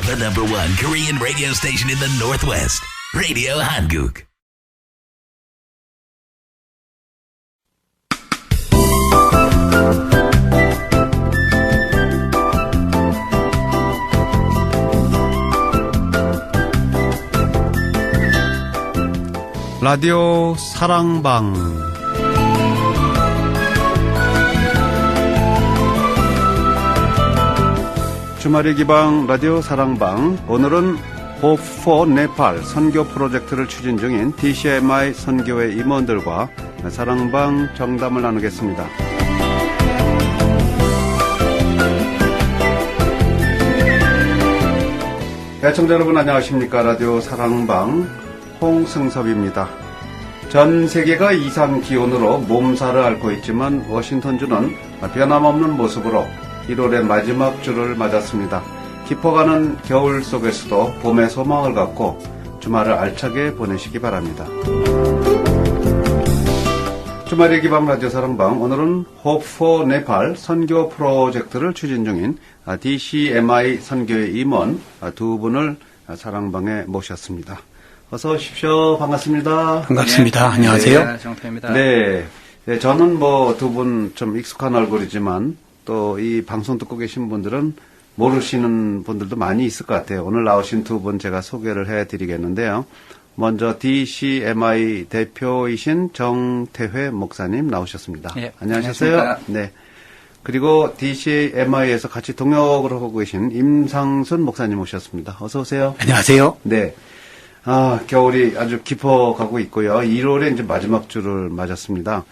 The number one Korean radio station in the Northwest. Radio Hanguk. 라디오 사랑방. 주말의 기방 라디오 사랑방. 오늘은 Hope for Nepal 선교 프로젝트를 추진 중인 DCMI 선교회 임원들과 사랑방 정담을 나누겠습니다. 애청자 여러분 안녕하십니까. 라디오 사랑방 홍승섭입니다. 전 세계가 이상 기온으로 몸살을 앓고 있지만 워싱턴주는 변함없는 모습으로 1월의 마지막 주를 맞았습니다. 깊어가는 겨울 속에서도 봄의 소망을 갖고 주말을 알차게 보내시기 바랍니다. 주말의 기방 라디오 사랑방, 오늘은 Hope for Nepal 선교 프로젝트를 추진 중인 DCMI 선교회 임원 두 분을 사랑방에 모셨습니다. 어서 오십시오. 반갑습니다. 반갑습니다. 네. 안녕하세요. 네, 정태입니다. 네. 네, 저는 두 분 좀 익숙한 얼굴이지만 또 이 방송 듣고 계신 분들은 모르시는 분들도 많이 있을 것 같아요. 오늘 나오신 두 분 제가 소개를 해드리겠는데요. 먼저 DCMI 대표이신 정태회 목사님 나오셨습니다. 네, 안녕하셨어요? 안녕하십니까. 네. 그리고 DCMI에서 같이 동역을 하고 계신 임상순 목사님 오셨습니다. 어서 오세요. 안녕하세요. 네. 겨울이 아주 깊어가고 있고요. 1월에 이제 마지막 주를 맞았습니다.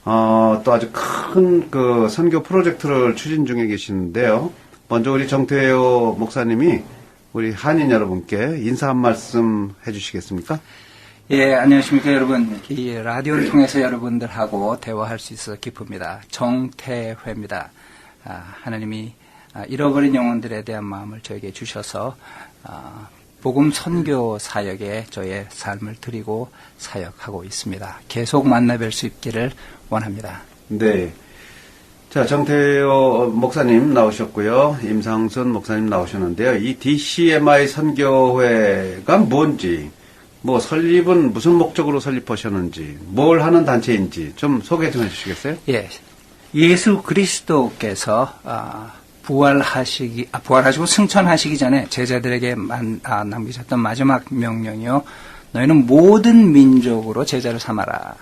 또 아주 큰 선교 프로젝트를 추진 중에 계시는데요. 먼저 우리 정태호 목사님이 우리 한인 여러분께 인사 한 말씀 해주시겠습니까? 예, 안녕하십니까 여러분. 이 라디오를 통해서 여러분들하고 대화할 수 있어서 기쁩니다. 정태회입니다. 하나님이 잃어버린 영혼들에 대한 마음을 저에게 주셔서 복음 선교 사역에 저의 삶을 드리고 사역하고 있습니다. 계속 만나뵐 수 있기를 원합니다. 네. 자, 정태호 목사님 나오셨고요. 임상순 목사님 나오셨는데요. 이 DCMI 선교회가 뭔지, 설립은 무슨 목적으로 설립하셨는지, 뭘 하는 단체인지 좀 소개 좀 해주시겠어요? 예. 예수 그리스도께서 부활하시고 승천하시기 전에 제자들에게 남기셨던 마지막 명령이요. 너희는 모든 민족으로 제자를 삼아라.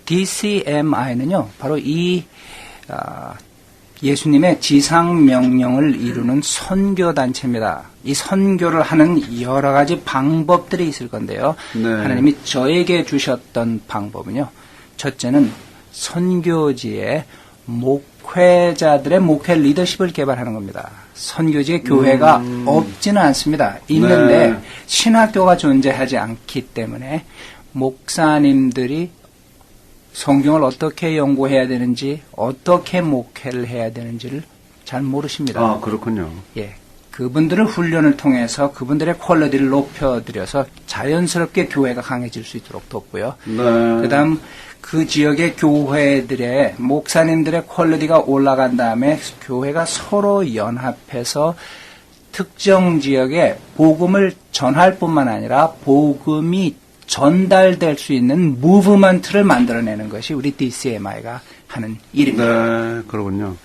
DCMI는요, 바로 이 예수님의 지상 명령을 이루는 선교단체입니다. 이 선교를 하는 여러 가지 방법들이 있을 건데요. 네. 하나님이 저에게 주셨던 방법은요. 첫째는 선교지에 목회자들의 목회 리더십을 개발하는 겁니다. 선교지에 교회가 없지는 않습니다. 있는데 네. 신학교가 존재하지 않기 때문에 목사님들이 성경을 어떻게 연구해야 되는지, 어떻게 목회를 해야 되는지를 잘 모르십니다. 그렇군요. 예. 그분들을 훈련을 통해서 그분들의 퀄리티를 높여드려서 자연스럽게 교회가 강해질 수 있도록 돕고요. 네. 그 다음, 그 지역의 교회들의, 목사님들의 퀄리티가 올라간 다음에 교회가 서로 연합해서 특정 지역에 복음을 전할 뿐만 아니라 복음이 전달될 수 있는 무브먼트를 만들어내는 것이 우리 DCMI가 하는 일입니다. 네, 그렇군요.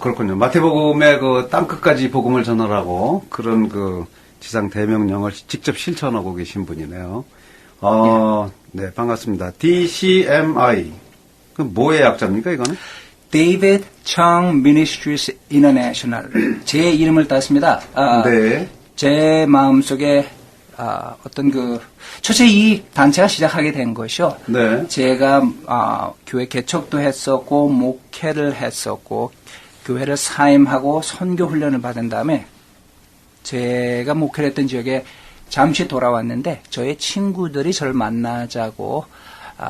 그렇군요. 마태복음의 땅끝까지 복음을 전하라고 그런 지상 대명령을 직접 실천하고 계신 분이네요. 네, 반갑습니다. DCMI. 그 뭐의 약자입니까, 이거는? David Chung Ministries International. 제 이름을 땄습니다. 네. 제 마음속에 첫째 이 단체가 시작하게 된 것이요. 네. 제가, 교회 개척도 했었고, 목회를 했었고, 교회를 사임하고 선교 훈련을 받은 다음에, 제가 목회를 했던 지역에 잠시 돌아왔는데, 저의 친구들이 저를 만나자고,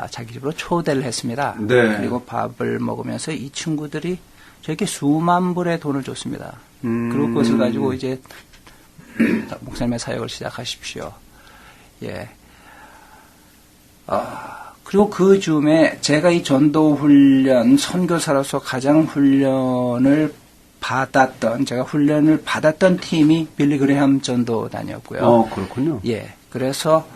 자기 집으로 초대를 했습니다. 네. 그리고 밥을 먹으면서 이 친구들이 저에게 수만 불의 돈을 줬습니다. 그리고 그것을 가지고 이제, 목사님의 사역을 시작하십시오. 예. 그리고 그 즈음에 제가 이 전도 훈련, 선교사로서 가장 훈련을 제가 훈련을 받았던 팀이 빌리 그레함 전도단이었고요. 그렇군요. 예. 그래서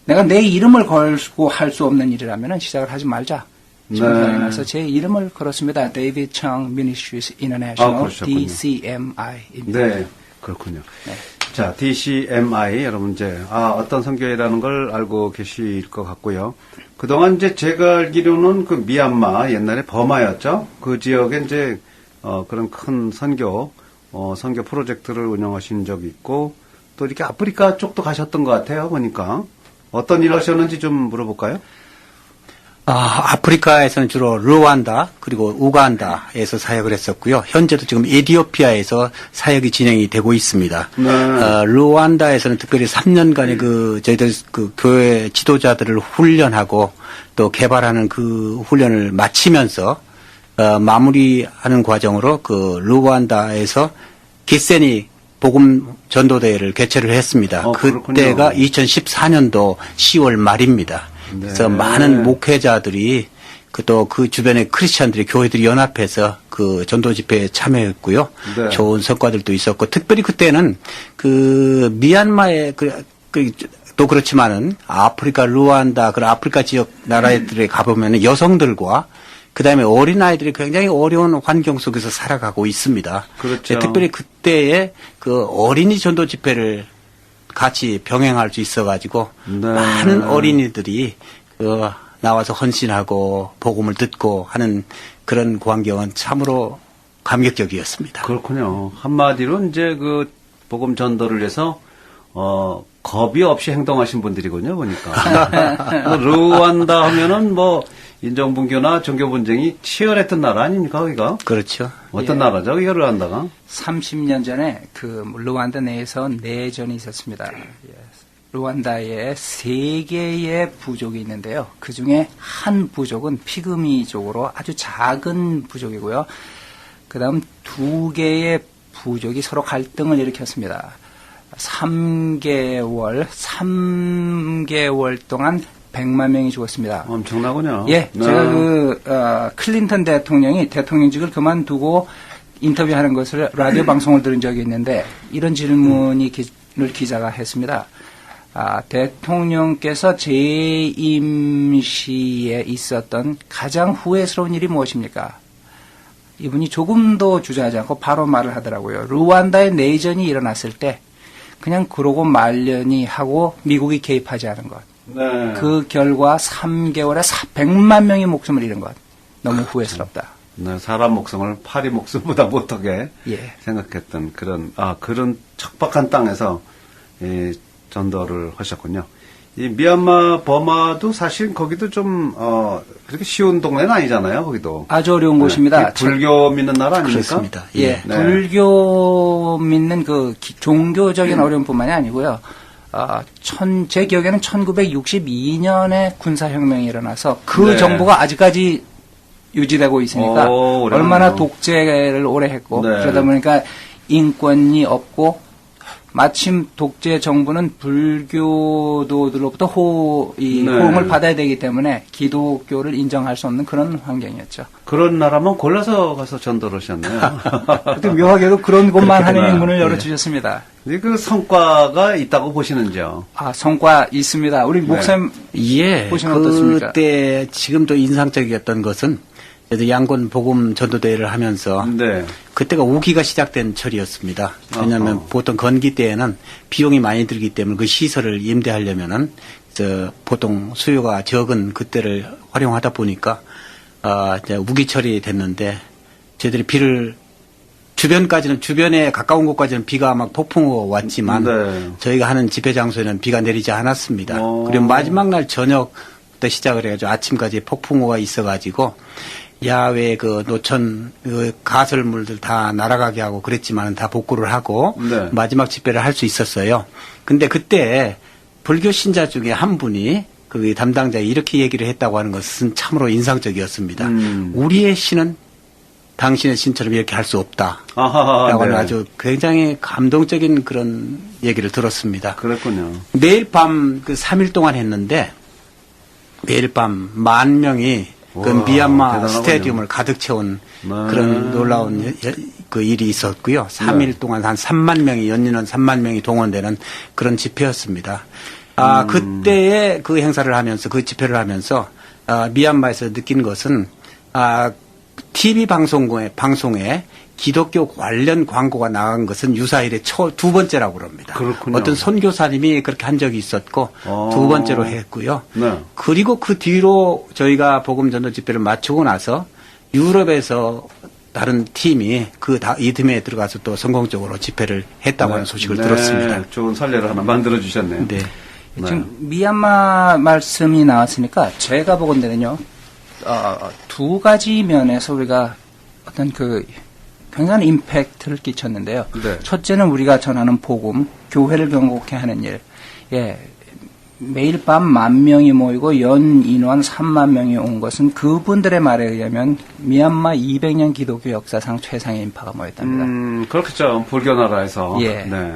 내가 내 이름을 걸고 할 수 없는 일이라면 시작을 하지 말자. 그래서 제 이름을 걸었습니다. David Chung Ministries International, DCMI입니다. 네, 그렇군요. 네. 자, DCMI, 여러분 어떤 선교회라는 걸 알고 계실 것 같고요. 그동안 제가 알기로는 그 미얀마, 옛날에 버마였죠? 그 지역에 그런 큰 선교 프로젝트를 운영하신 적이 있고, 또 이렇게 아프리카 쪽도 가셨던 것 같아요, 보니까. 어떤 일 하셨는지 좀 물어볼까요? 아프리카에서는 주로 르완다 그리고 우간다에서 사역을 했었고요. 현재도 지금 에티오피아에서 사역이 진행이 되고 있습니다. 네. 르완다에서는 특별히 3년간의 저희들 교회 지도자들을 훈련하고 또 개발하는 그 훈련을 마치면서 마무리하는 과정으로 르완다에서 기세니 복음 전도대회를 개최를 했습니다. 그때가 2014년도 10월 말입니다. 네. 그래서 많은 목회자들이 또 그 주변의 크리스찬들이 교회들이 연합해서 그 전도 집회에 참여했고요. 네. 좋은 성과들도 있었고 특별히 그때는 미얀마의 또 그렇지만은 아프리카 르완다 그런 아프리카 지역 나라들에 가보면은 여성들과 그다음에 어린아이들이 굉장히 어려운 환경 속에서 살아가고 있습니다. 그렇죠. 특별히 그때의 그 어린이 전도 집회를 같이 병행할 수 있어가지고 네. 많은 어린이들이 나와서 헌신하고 복음을 듣고 하는 그런 광경은 참으로 감격적이었습니다. 그렇군요. 한마디로 그 복음 전도를 위해서 겁이 없이 행동하신 분들이군요, 보니까. 르완다 하면은 인종분교나 종교분쟁이 치열했던 나라 아닙니까, 거기가? 그렇죠. 어떤 나라죠, 거기가 르완다가? 30년 전에 르완다 내에서 내전이 있었습니다. 르완다에 3개의 부족이 있는데요. 그 중에 한 부족은 피그미족으로 아주 작은 부족이고요. 그 다음 2개의 부족이 서로 갈등을 일으켰습니다. 3개월 동안 100만 명이 죽었습니다. 엄청나군요. 예, 네. 제가 클린턴 대통령이 대통령직을 그만두고 인터뷰하는 것을 라디오 방송을 들은 적이 있는데 이런 질문을 기자가 했습니다. 대통령께서 재임 시에 있었던 가장 후회스러운 일이 무엇입니까? 이분이 조금도 주저하지 않고 바로 말을 하더라고요. 르완다의 내전이 일어났을 때 그냥 그러고 말려니 하고 미국이 개입하지 않은 것. 네. 그 결과 3개월에 100만 명의 목숨을 잃은 것. 너무 후회스럽다. 네, 사람 목숨을 파리 목숨보다 못하게 생각했던 그런 척박한 땅에서 전도를 하셨군요. 이 미얀마, 버마도 사실 거기도 좀 그렇게 쉬운 동네는 아니잖아요. 거기도 아주 어려운 곳입니다. 불교 믿는 나라 아닙니까? 그렇습니다. 예, 네. 불교 믿는 종교적인 어려움뿐만이 아니고요. 제 기억에는 1962년에 군사혁명이 일어나서 그 정부가 아직까지 유지되고 있으니까 얼마나 독재를 오래 했고 그러다 보니까 인권이 없고 마침 독재 정부는 불교도들로부터 호응을 받아야 되기 때문에 기독교를 인정할 수 없는 그런 환경이었죠. 그런 나라만 골라서 가서 전도를 하셨네요. 그때 묘하게도 그런 곳만 하나님이 문을 열어주셨습니다. 그 성과가 있다고 보시는지요? 성과 있습니다. 우리 목사님 보시면 어떻습니까? 그때 지금도 인상적이었던 것은 양곤 복음 전도대회를 하면서 그때가 우기가 시작된 철이었습니다. 왜냐하면 보통 건기 때에는 비용이 많이 들기 때문에 그 시설을 임대하려면은 보통 수요가 적은 그때를 활용하다 보니까 이제 우기철이 됐는데 저희들이 비를 주변에 가까운 곳까지는 비가 막 폭풍우가 왔지만 저희가 하는 집회 장소에는 비가 내리지 않았습니다. 그리고 마지막 날 저녁부터 시작을 해가지고 아침까지 폭풍우가 있어가지고 야외 노천 가설물들 다 날아가게 하고 그랬지만 다 복구를 하고 마지막 집회를 할 수 있었어요. 근데 그때 불교 신자 중에 한 분이 그 담당자가 이렇게 얘기를 했다고 하는 것은 참으로 인상적이었습니다. 우리의 신은 당신의 신처럼 이렇게 할 수 없다. 라고 하는 아주 굉장히 감동적인 그런 얘기를 들었습니다. 그렇군요. 매일 밤 3일 동안 했는데 매일 밤 10,000명이 그 미얀마 스타디움을 가득 채운 그런 놀라운 그 일이 있었고요. 3일 동안 한 3만 명이 연인원 3만 명이 동원되는 그런 집회였습니다. 그때의 그 행사를 하면서 그 집회를 하면서 미얀마에서 느낀 것은 TV 방송에 기독교 관련 광고가 나간 것은 유사일의 두 번째라고 그럽니다. 그렇군요. 어떤 선교사님이 그렇게 한 적이 있었고 두 번째로 했고요. 네. 그리고 그 뒤로 저희가 복음 전도 집회를 마치고 나서 유럽에서 다른 팀이 이듬해에 들어가서 또 성공적으로 집회를 했다고 하는 소식을 들었습니다. 좋은 선례를 하나 만들어 주셨네요. 네. 지금 미얀마 말씀이 나왔으니까 제가 보건대는요, 두 가지 면에서 우리가 어떤 굉장한 임팩트를 끼쳤는데요. 네. 첫째는 우리가 전하는 복음, 교회를 경고케 하는 일. 매일 밤 10,000명이 모이고 연 인원 30,000명이 온 것은 그분들의 말에 의하면 미얀마 200년 기독교 역사상 최상의 인파가 모였답니다. 그렇겠죠. 불교 나라에서. 예. 네.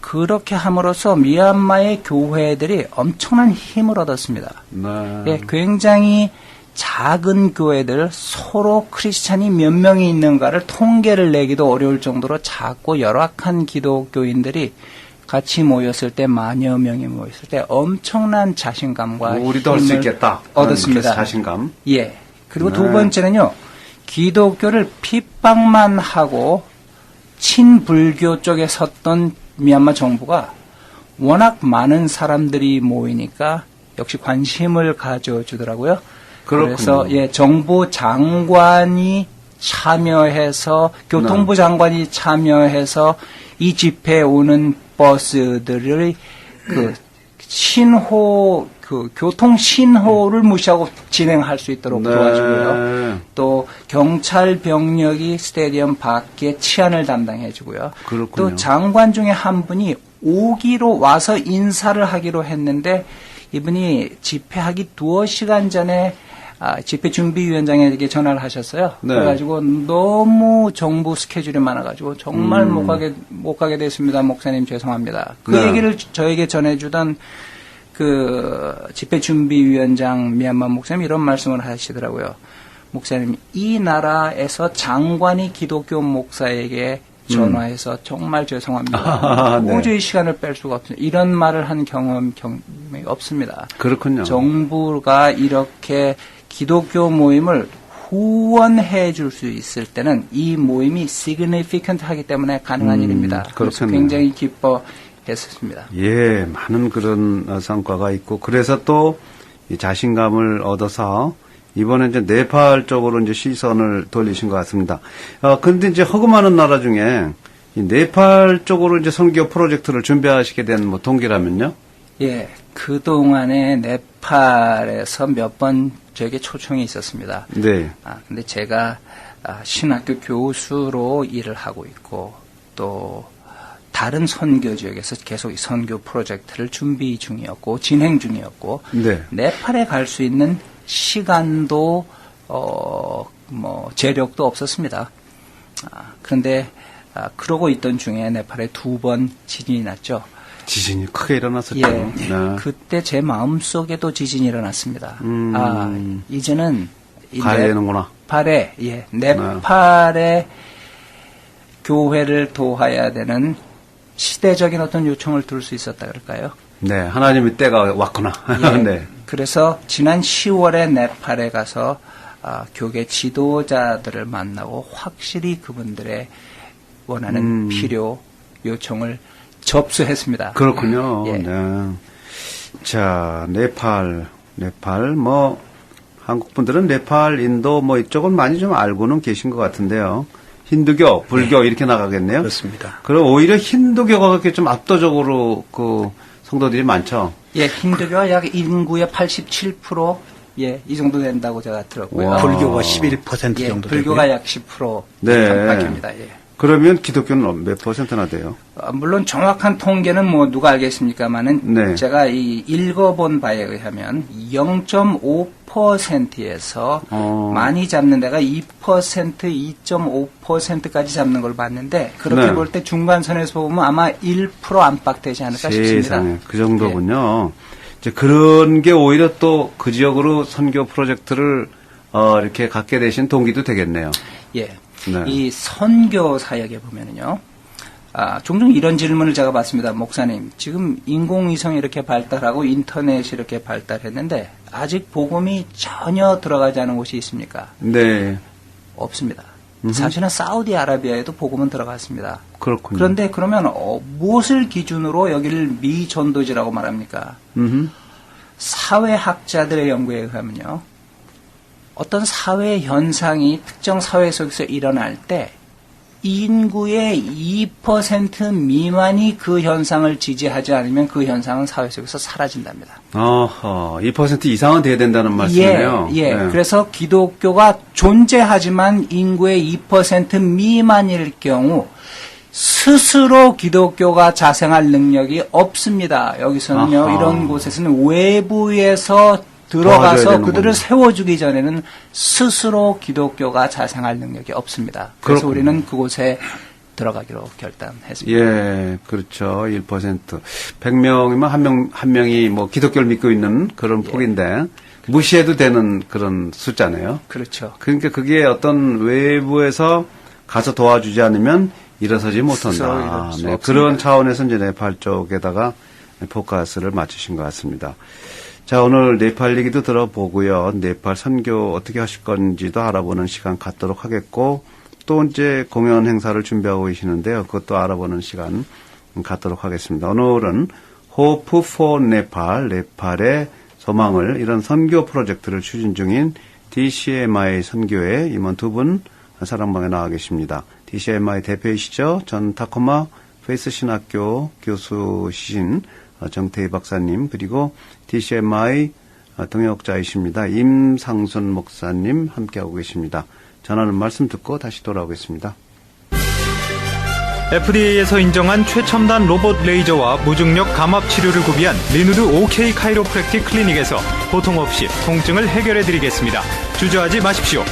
그렇게 함으로써 미얀마의 교회들이 엄청난 힘을 얻었습니다. 네. 굉장히 작은 교회들 서로 크리스찬이 몇 명이 있는가를 통계를 내기도 어려울 정도로 작고 열악한 기독교인들이 같이 모였을 때, 만여 명이 모였을 때 엄청난 자신감과 우리도 할 수 있겠다 얻었습니다. 자신감. 예. 그리고 두 번째는요, 기독교를 핍박만 하고 친불교 쪽에 섰던 미얀마 정부가 워낙 많은 사람들이 모이니까 역시 관심을 가져주더라고요. 그렇군요. 그래서 정부 장관이 참여해서 교통부 장관이 참여해서 이 집회에 오는 버스들의 교통 신호를 무시하고 진행할 수 있도록 도와주고요. 또 경찰 병력이 스테디움 밖에 치안을 담당해주고요. 그렇군요. 또 장관 중에 한 분이 오기로 와서 인사를 하기로 했는데 이분이 집회하기 2시간 전에 집회 준비위원장에게 전화를 하셨어요. 네. 그래가지고 너무 정부 스케줄이 많아가지고 정말 못 가게 됐습니다. 목사님 죄송합니다. 그 얘기를 저에게 전해주던 그 집회 준비위원장 미얀마 목사님 이런 말씀을 하시더라고요. 목사님, 이 나라에서 장관이 기독교 목사에게 전화해서 정말 죄송합니다. 도저히 시간을 뺄 수가 없습니다. 이런 말을 한 경험이 없습니다. 그렇군요. 정부가 이렇게 기독교 모임을 후원해 줄 수 있을 때는 이 모임이 significant 하기 때문에 가능한 일입니다. 그래서 굉장히 기뻐했었습니다. 예, 많은 그런 성과가 있고 그래서 또 이 자신감을 얻어서 이번에 이제 네팔 쪽으로 이제 시선을 돌리신 것 같습니다. 근데 이제 허금하는 나라 중에 이 네팔 쪽으로 이제 선교 프로젝트를 준비하시게 된 뭐 동기라면요? 예, 그동안에 네팔에서 몇 번 저에게 초청이 있었습니다. 네. 근데 제가 신학교 교수로 일을 하고 있고 또 다른 선교 지역에서 계속 이 선교 프로젝트를 준비 중이었고 진행 중이었고 네. 네팔에 갈 수 있는 시간도 재력도 없었습니다. 그런데 그러고 있던 중에 네팔에 2번 지진이 났죠. 지진이 크게 일어났었죠. 예, 네. 그때 제 마음속에도 지진이 일어났습니다. 이제는 가야 되는구나. 네팔의 교회를 도와야 되는 시대적인 어떤 요청을 들을 수 있었다 그럴까요? 네, 하나님의 때가 왔구나. 예, 네. 그래서 지난 10월에 네팔에 가서 교계 지도자들을 만나고 확실히 그분들의 원하는 필요, 요청을 접수했습니다. 그렇군요. 예. 네. 자, 네팔, 한국 분들은 네팔, 인도 이쪽은 많이 좀 알고는 계신 것 같은데요. 힌두교, 불교 이렇게 나가겠네요. 그렇습니다. 그럼 오히려 힌두교가 그렇게 좀 압도적으로 그 성도들이 많죠. 예, 힌두교가 약 인구의 87%, 이 정도 된다고 제가 들었고요. 와. 불교가 11% 정도 불교가 되고요. 약 10% 네. 밖입니다. 예. 그러면 기독교는 몇 %나 돼요? 물론 정확한 통계는 누가 알겠습니까만은 네. 제가 읽어본 바에 의하면 0.5%에서 많이 잡는 데가 2%, 2.5%까지 잡는 걸 봤는데 그렇게 네. 볼 때 중간선에서 보면 아마 1% 안팎 되지 않을까 싶습니다. 세상에, 그 정도군요. 이제 그런 게 오히려 또 그 지역으로 선교 프로젝트를 이렇게 갖게 되신 동기도 되겠네요. 예. 네. 이 선교 사역에 보면은요. 종종 이런 질문을 제가 받습니다. 목사님, 지금 인공위성이 이렇게 발달하고 인터넷이 이렇게 발달했는데 아직 복음이 전혀 들어가지 않은 곳이 있습니까? 네. 없습니다. 사실은 사우디아라비아에도 복음은 들어갔습니다. 그렇군요. 그런데 그러면 무엇을 기준으로 여기를 미전도지라고 말합니까? 사회학자들의 연구에 의하면요. 어떤 사회 현상이 특정 사회 속에서 일어날 때 인구의 2% 미만이 그 현상을 지지하지 않으면 그 현상은 사회 속에서 사라진답니다. 2% 이상은 돼야 된다는 말씀이에요. 예. 네. 그래서 기독교가 존재하지만 인구의 2% 미만일 경우 스스로 기독교가 자생할 능력이 없습니다. 여기서는요, 이런 곳에서는 외부에서 들어가서 그들을 세워주기 전에는 스스로 기독교가 자생할 능력이 없습니다. 그래서 그렇군요. 우리는 그곳에 들어가기로 결단했습니다. 예, 그렇죠. 1%. 100명이면 한 명이 뭐 기독교를 믿고 있는 그런 폭인데, 무시해도 되는 그런 숫자네요. 그렇죠. 그러니까 그게 어떤 외부에서 가서 도와주지 않으면 일어서지 못한다. 네, 그런 차원에서 이제 네팔 쪽에다가 포커스를 맞추신 것 같습니다. 자, 오늘 네팔 얘기도 들어보고요. 네팔 선교 어떻게 하실 건지도 알아보는 시간 갖도록 하겠고, 또 이제 공연 행사를 준비하고 계시는데요. 그것도 알아보는 시간 갖도록 하겠습니다. 오늘은 Hope for Nepal, 네팔의 소망을 이런 선교 프로젝트를 추진 중인 DCMI 선교회 임원 두 분 사랑방에 나와 계십니다. DCMI 대표이시죠. 전 타코마 페이스 신학교 교수이신 정태희 박사님, 그리고 DCMI 동역자이십니다. 임상순 목사님 함께하고 계십니다. 전하는 말씀 듣고 다시 돌아오겠습니다. FDA에서 인정한 최첨단 로봇 레이저와 무중력 감압 치료를 구비한 리누드 OK 카이로프랙틱 클리닉에서 고통 없이 통증을 해결해드리겠습니다. 주저하지 마십시오.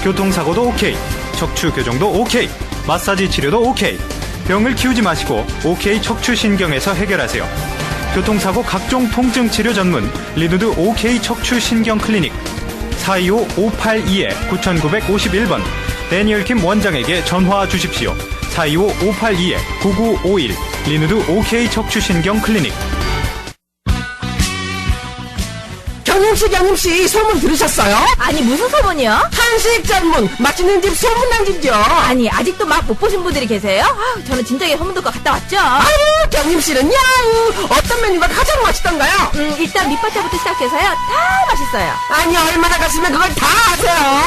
교통사고도 OK, 척추 교정도 OK, 마사지 치료도 OK. 병을 키우지 마시고 OK 척추신경에서 해결하세요. 교통사고 각종 통증 치료 전문 리누드 OK 척추신경 클리닉 425-582-9951번 데니얼킴 원장에게 전화 주십시오. 425-582-9951 리누드 OK 척추신경 클리닉. 경림씨 소문 들으셨어요? 아니 무슨 소문이요? 한식 전문 맛있는 집 소문난 집이요. 아니 아직도 막 못 보신 분들이 계세요? 진짜 진작에 소문 듣고 갔다 왔죠. 아유 경림씨는 야우 어떤 메뉴가 가장 맛있던가요? 일단 밑반찬부터 시작해서요 다 맛있어요. 아니 얼마나 갔으면 그걸 다 아세요?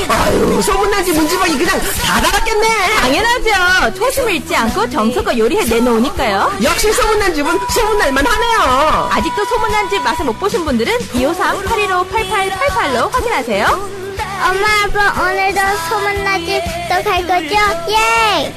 아유 소문난 집 문지방이 그냥 다 달았겠네. 당연하죠. 초심을 잃지 않고 정성껏 요리해 내놓으니까요. 역시 소문난 집은 소문날만 하네요. 아직도 소문난 집 맛을 못 보신 분들은 253-815-8888로 확인하세요. 엄마 아빠 오늘도 소문나지 또 갈 거죠? 예!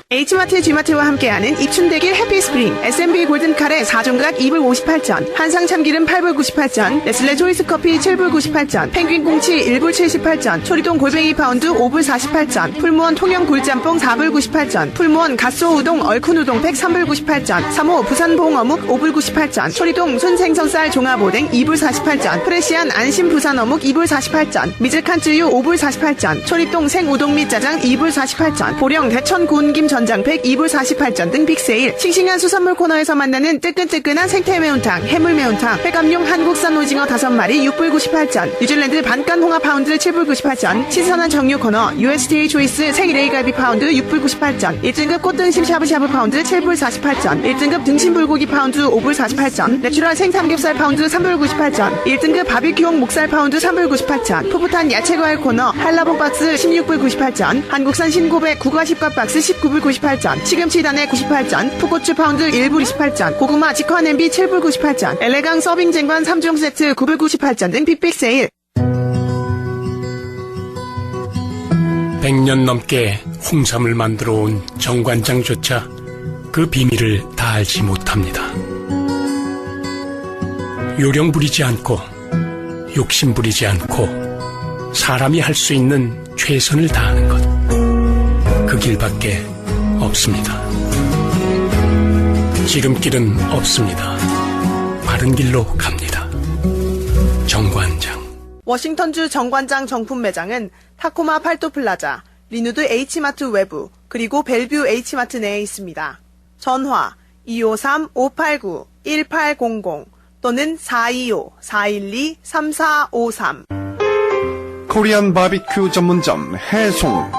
H마트, G마트와 함께하는 입춘대길 해피스프링, S&B 골든칼의 4종각 2불 58전, 한상 참기름 8불 98전, 네슬레 초이스커피 7불 98전, 펭귄 꽁치 1불 78전, 초리동 골뱅이 파운드 5불 48전, 풀무원 통영 굴짬뽕 4불 98전, 풀무원 갓소 우동 얼큰 우동팩 3불 98전, 3호 부산 봉어묵 5불 98전, 초리동 순생선쌀 종합오뎅 2불 48전, 프레시안 안심 부산 어묵 2불 48전, 미즐칸 쯔유 5불 48전, 초리동 생우동 및 짜장 2불 48전, 보령 대천 구운김 전장팩 2불 48전 등 빅세일. 싱싱한 수산물 코너에서 만나는 뜨끈뜨끈한 생태 매운탕, 해물 매운탕, 회감용 한국산 오징어 5마리 6불 98전, 뉴질랜드 반간 홍합 파운드 7불 98전, 신선한 정육 코너 USDA 초이스 생 레이갈비 파운드 6불 98전, 1등급 꽃등심 샤브샤브 파운드 7불 48전, 1등급 등심 불고기 파운드 5불 48전, 내추럴 생삼겹살 파운드 3불 98전, 1등급 바비큐용 목살 파운드 3불 98전, 푸푸탄 야채과일 코너 한라봉 박스 16불 98전, 한국산 신고백 국화십갑 박스 19불 98전, 시금치 단에 98전, 푸고추 파운드 1불 28전, 고구마 직화 냄비 7불 98전, 엘레강 서빙 쟁반 3종 세트 9불 98전 등 빅빅 세일. 100년 넘게 홍삼을 만들어 온 정관장조차 그 비밀을 다 알지 못합니다. 요령 부리지 않고 욕심 부리지 않고 사람이 할 수 있는 최선을 다하는 것, 그 길밖에 없습니다. 지름길은 없습니다. 바른 길로 갑니다. 정관장. 워싱턴주 정관장 정품 매장은 타코마 팔도플라자, 리누드 H마트 외부, 그리고 벨뷰 H마트 내에 있습니다. 전화 253-589-1800 또는 425-412-3453. 코리안 바비큐 전문점 해송.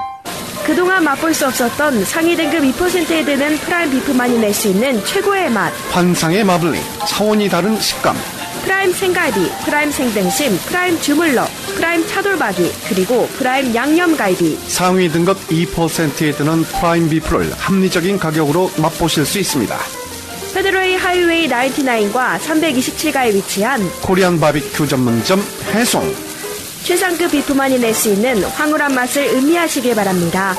그동안 맛볼 수 없었던 상위 등급 2%에 드는 프라임 비프만이 낼 수 있는 최고의 맛. 환상의 마블링, 차원이 다른 식감. 프라임 생갈비, 프라임 생등심, 프라임 주물럭, 프라임 차돌박이, 그리고 프라임 양념갈비. 상위 등급 2%에 드는 프라임 비프를 합리적인 가격으로 맛보실 수 있습니다. 페드로이 하이웨이 99과 327가에 위치한 코리안 바비큐 전문점 해송. 최상급 비프만이 낼 수 있는 황홀한 맛을 음미하시길 바랍니다.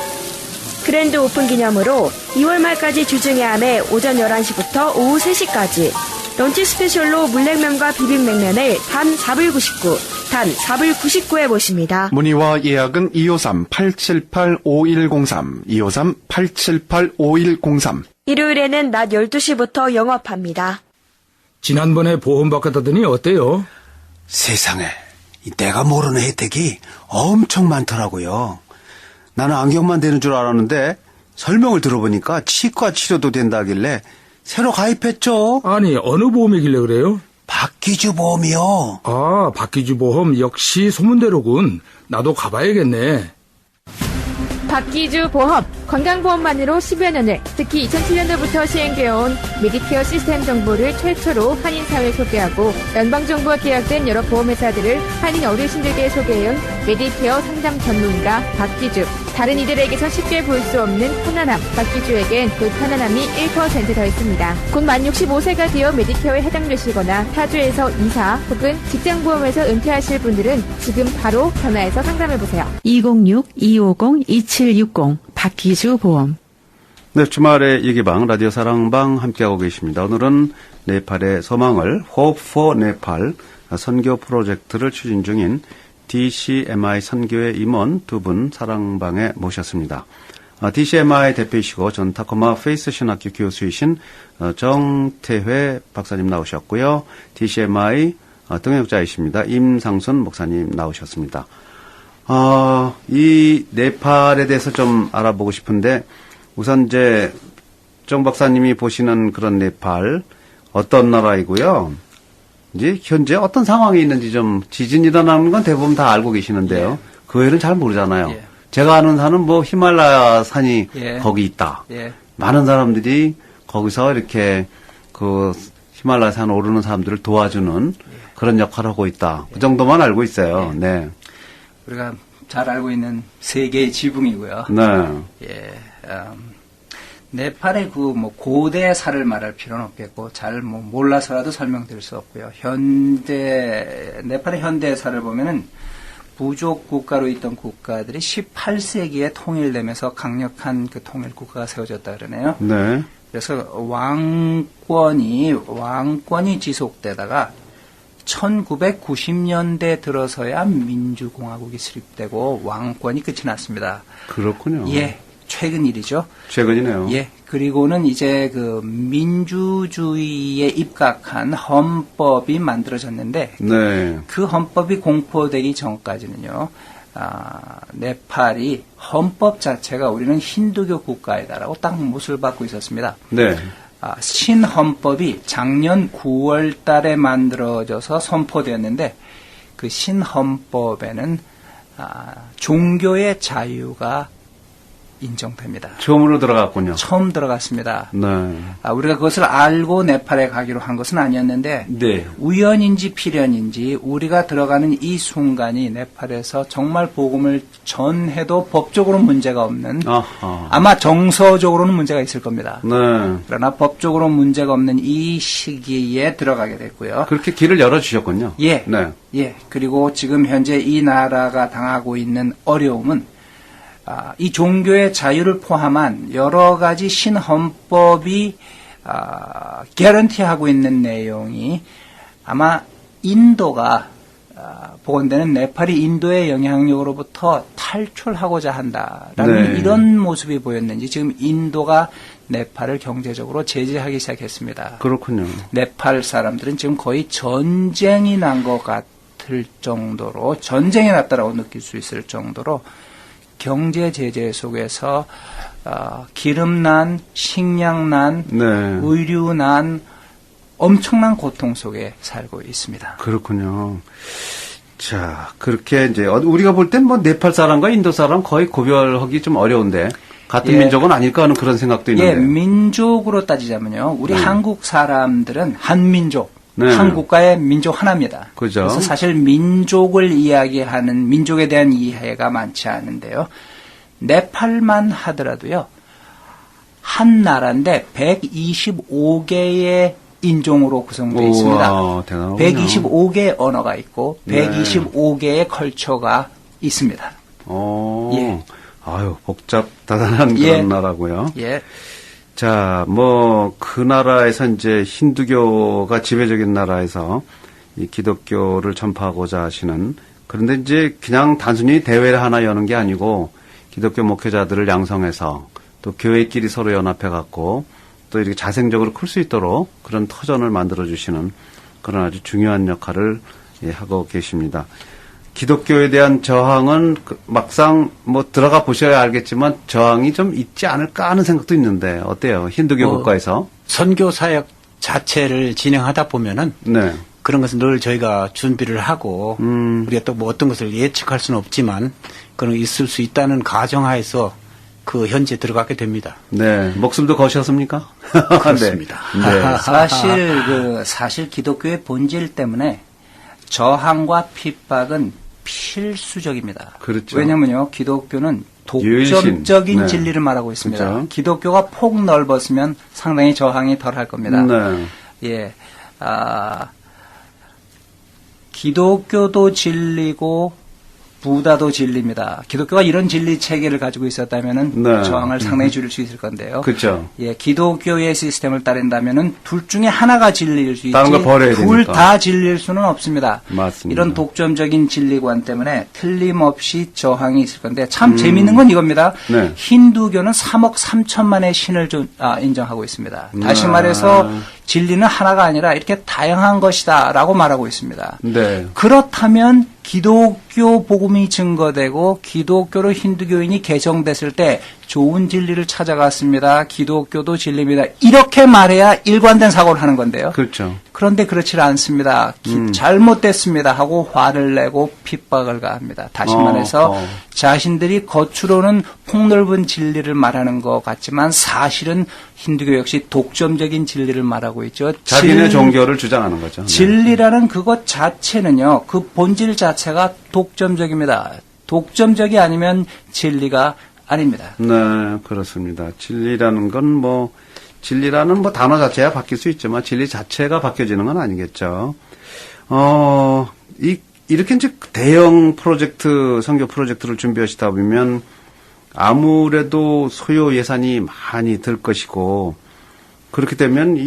그랜드 오픈 기념으로 2월 말까지 주중에 한해 오전 11시부터 오후 3시까지 런치 스페셜로 물냉면과 비빔냉면을 단 4불 99, 단 4불 99에 모십니다. 문의와 예약은 253-878-5103, 253-878-5103. 일요일에는 낮 12시부터 영업합니다. 지난번에 보험 바꿨다더니 어때요? 세상에, 내가 모르는 혜택이 엄청 많더라고요. 나는 안경만 되는 줄 알았는데 설명을 들어보니까 치과 치료도 된다길래 새로 가입했죠. 아니, 어느 보험이길래 그래요? 박기주 보험이요. 아, 박기주 보험 역시 소문대로군. 나도 가봐야겠네. 박기주 보험, 건강보험만으로 10여 년을, 특히 2007년도부터 시행되어 온 메디케어 시스템 정보를 최초로 한인사회에 소개하고 연방정부와 계약된 여러 보험회사들을 한인 어르신들께 소개해온 메디케어 상담 전문가 박기주. 다른 이들에게서 쉽게 볼 수 없는 편안함, 박기주에겐 그 편안함이 1% 더 있습니다. 곧 만 65세가 되어 메디케어에 해당되시거나 타주에서 이사 혹은 직장보험에서 은퇴하실 분들은 지금 바로 전화해서 상담해보세요. 206-250-2760 박기주 보험. 네, 주말의 예기방 라디오 사랑방 함께하고 계십니다. 오늘은 네팔의 소망을 Hope for 네팔 선교 프로젝트를 추진 중인 DCMI 선교회 임원 두 분 사랑방에 모셨습니다. DCMI 대표이시고 전 타코마 페이스 신학교 교수이신 정태회 박사님 나오셨고요. DCMI 동역자이십니다. 임상순 목사님 나오셨습니다. 이 네팔에 대해서 좀 알아보고 싶은데 우선 이제 정 박사님이 보시는 그런 네팔 어떤 나라이고요. 이제 현재 어떤 상황이 있는지 좀 지진 일어나는 건 대부분 다 알고 계시는데요. 예. 그 외에는 잘 모르잖아요. 예. 제가 아는 산은 뭐 히말라야 산이 거기 있다. 많은 사람들이 거기서 이렇게 그 히말라야 산 오르는 사람들을 도와주는 그런 역할을 하고 있다. 그 정도만 알고 있어요. 네. 우리가 잘 알고 있는 세계의 지붕이고요. 네. 네팔의 그 뭐 고대사를 말할 필요는 없겠고 잘 뭐 몰라서라도 설명드릴 수 없고요. 네팔의 현대사를 보면은 부족 국가로 있던 국가들이 18세기에 통일되면서 강력한 그 통일 국가가 세워졌다 그러네요. 네. 그래서 왕권이 지속되다가 1990년대 들어서야 민주공화국이 수립되고 왕권이 끝이 났습니다. 그렇군요. 예, 최근 일이죠. 최근이네요. 예, 그리고는 이제 그 민주주의에 입각한 헌법이 만들어졌는데, 네. 그 헌법이 공포되기 전까지는요, 네팔이 헌법 자체가 우리는 힌두교 국가이다라고 딱 못을 받고 있었습니다. 네. 신헌법이 작년 9월 달에 만들어져서 선포되었는데 그 신헌법에는 종교의 자유가 인정됩니다. 처음으로 들어갔군요. 처음 들어갔습니다. 네. 우리가 그것을 알고 네팔에 가기로 한 것은 아니었는데 네. 우연인지 필연인지 우리가 들어가는 이 순간이 네팔에서 정말 복음을 전해도 법적으로 문제가 없는 아마 정서적으로는 문제가 있을 겁니다. 네. 그러나 법적으로 문제가 없는 이 시기에 들어가게 됐고요. 그렇게 길을 열어주셨군요. 예. 네. 예. 그리고 지금 현재 이 나라가 당하고 있는 어려움은 이 종교의 자유를 포함한 여러 가지 신헌법이 개런티하고 있는 내용이 아마 인도가 복원되는 네팔이 인도의 영향력으로부터 탈출하고자 한다라는 이런 모습이 보였는지 지금 인도가 네팔을 경제적으로 제재하기 시작했습니다. 그렇군요. 네팔 사람들은 지금 거의 전쟁이 난 것 같은 같을 정도로 전쟁이 났다라고 느낄 수 있을 정도로 경제 제재 속에서 기름난, 식량난, 네. 의류난 엄청난 고통 속에 살고 있습니다. 그렇군요. 자, 그렇게 이제 우리가 볼 땐 뭐 네팔 사람과 인도 사람 거의 구별하기 좀 어려운데 같은 민족은 아닐까 하는 그런 생각도 있는데. 민족으로 따지자면요. 우리 한국 사람들은 한민족, 네. 한국과의 민족 하나입니다. 그죠. 그래서 사실 민족을 이야기하는 민족에 대한 이해가 많지 않은데요. 네팔만 하더라도요. 한 나라인데 125개의 인종으로 구성되어 있습니다. 대단하군요. 125개의 언어가 있고 125개의 컬처가 있습니다. 예. 아유, 복잡다단한 그런 나라고요. 예. 자, 뭐 그 나라에서 이제 힌두교가 지배적인 나라에서 이 기독교를 전파하고자 하시는, 그런데 이제 그냥 단순히 대회를 하나 여는 게 아니고 기독교 목회자들을 양성해서 또 교회끼리 서로 연합해 갖고 또 이렇게 자생적으로 클 수 있도록 그런 터전을 만들어 주시는 그런 아주 중요한 역할을 하고 계십니다. 기독교에 대한 저항은 막상 뭐 들어가 보셔야 알겠지만 저항이 좀 있지 않을까 하는 생각도 있는데 어때요? 힌두교 국가에서 선교 사역 자체를 진행하다 보면은 네. 그런 것은 늘 저희가 준비를 하고 우리가 또 뭐 어떤 것을 예측할 수는 없지만 그런 있을 수 있다는 가정하에서 그 현지에 들어가게 됩니다. 네, 목숨도 거셨습니까? 그렇습니다. 네. 사실 기독교의 본질 때문에 저항과 핍박은 필수적입니다. 그렇죠. 왜냐면요, 기독교는 독점적인 네. 진리를 말하고 있습니다. 그렇죠. 기독교가 폭 넓었으면 상당히 저항이 덜할 겁니다. 네. 예, 기독교도 진리고 부다도 진리입니다. 기독교가 이런 진리 체계를 가지고 있었다면은 네. 저항을 상당히 줄일 수 있을 건데요. 그렇죠. 예, 기독교의 시스템을 따른다면은 둘 중에 하나가 진리일 수 있지 다른 걸 버려야 둘 되니까. 다 진리일 수는 없습니다. 맞습니다. 이런 독점적인 진리관 때문에 틀림없이 저항이 있을 건데 참 재미있는 건 이겁니다. 네. 힌두교는 3억 3천만의 신을 인정하고 있습니다. 다시 말해서 진리는 하나가 아니라 이렇게 다양한 것이다라고 말하고 있습니다. 네. 그렇다면 기독교 복음이 증거되고 기독교로 힌두교인이 개정됐을 때 좋은 진리를 찾아갔습니다. 기독교도 진리입니다. 이렇게 말해야 일관된 사고를 하는 건데요. 그렇죠. 그런데 그렇지 않습니다. 잘못됐습니다 하고 화를 내고 핍박을 가합니다. 다시 말해서 자신들이 겉으로는 폭넓은 진리를 말하는 것 같지만 사실은 힌두교 역시 독점적인 진리를 말하고 있죠. 자기네 종교를 주장하는 거죠. 진리라는 그것 자체는요. 그 본질 자체가 독점적입니다. 독점적이 아니면 진리가 아닙니다. 네, 그렇습니다. 진리라는 단어 자체가 바뀔 수 있지만 진리 자체가 바뀌어지는 건 아니겠죠. 이렇게 이제 대형 프로젝트, 선교 프로젝트를 준비하시다 보면 아무래도 소요 예산이 많이 들 것이고 그렇게 되면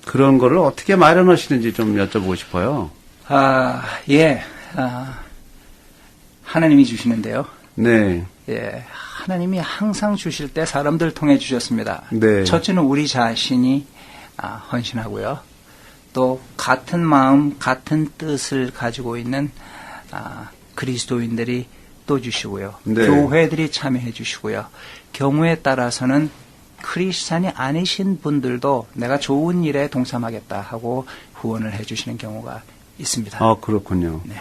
그런 거를 어떻게 마련하시는지 좀 여쭤보고 싶어요. 하나님이 주시는데요. 네. 예. 하나님이 항상 주실 때 사람들 통해 주셨습니다. 네. 첫째는 우리 자신이 헌신하고요. 또 같은 마음, 같은 뜻을 가지고 있는 그리스도인들이 또 주시고요. 네. 교회들이 참여해 주시고요. 경우에 따라서는 크리스찬이 아니신 분들도 내가 좋은 일에 동참하겠다 하고 후원을 해 주시는 경우가 있습니다. 그렇군요. 네.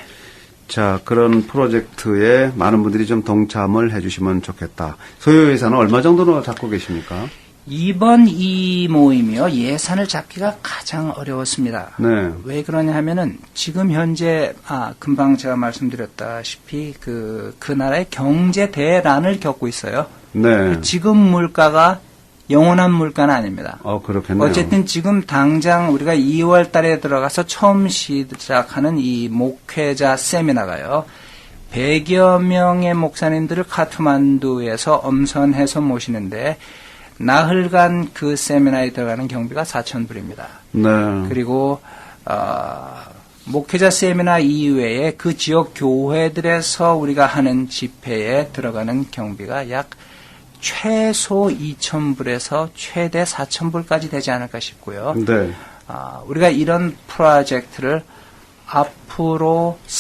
자, 그런 프로젝트에 많은 분들이 좀 동참을 해주시면 좋겠다. 소요 예산은 얼마 정도로 잡고 계십니까? 이번 이 모임이요, 예산을 잡기가 가장 어려웠습니다. 네. 왜 그러냐 하면은, 지금 현재, 금방 제가 말씀드렸다시피, 그 나라의 경제 대란을 겪고 있어요. 네. 지금 물가가 영원한 물가는 아닙니다. 그렇겠네요. 어쨌든 지금 당장 우리가 2월 달에 들어가서 처음 시작하는 이 목회자 세미나가요. 100여 명의 목사님들을 카트만두에서 엄선해서 모시는데 나흘간 그 세미나에 들어가는 경비가 4,000불입니다. 네. 그리고 목회자 세미나 이외에 그 지역 교회들에서 우리가 하는 집회에 들어가는 경비가 약 최소 2,000불에서 최대 4,000불까지 되지 않을까 싶고요. 네. 우리가 이런 프로젝트를 앞으로